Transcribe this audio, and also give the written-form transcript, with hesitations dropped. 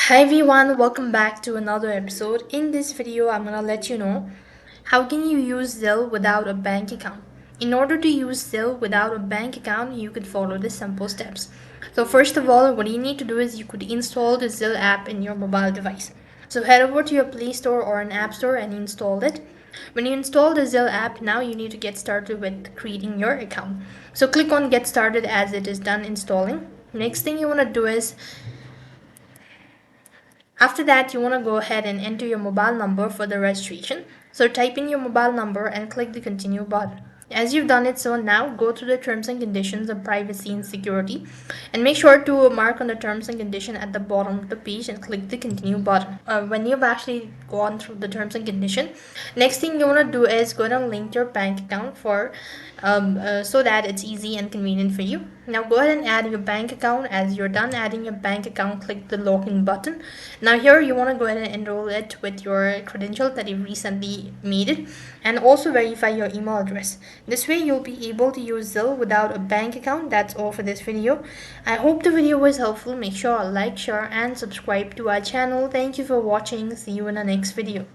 Hi everyone, welcome back to another episode. In this video, I'm gonna let you know how can you use Zelle without a bank account. In order to use Zelle without a bank account, you could follow the simple steps. So first of all, what you need to do is you could install the Zelle app in your mobile device. So head over to your Play Store or an App Store and install it. When you install the Zelle app, now you need to get started with creating your account. So click on Get Started as it is done installing. Next thing you want to do is after that, you want to go ahead and enter your mobile number for the registration. So type in your mobile number and click the continue button. As you've done it, so now go to the terms and conditions of privacy and security and make sure to mark on the terms and condition at the bottom of the page and click the continue button. When you've actually gone through the terms and condition, next thing you want to do is go and link your bank account for so that it's easy and convenient for you. Now go ahead and add your bank account. As you're done adding your bank account, click the login button. Now here you want to go ahead and enroll it with your credential that you recently made it and also verify your email address. This way you'll be able to use Zelle without a bank account. That's all for this video. I hope the video was helpful. Make sure to like, share and subscribe to our channel. Thank you for watching. See you in the next video.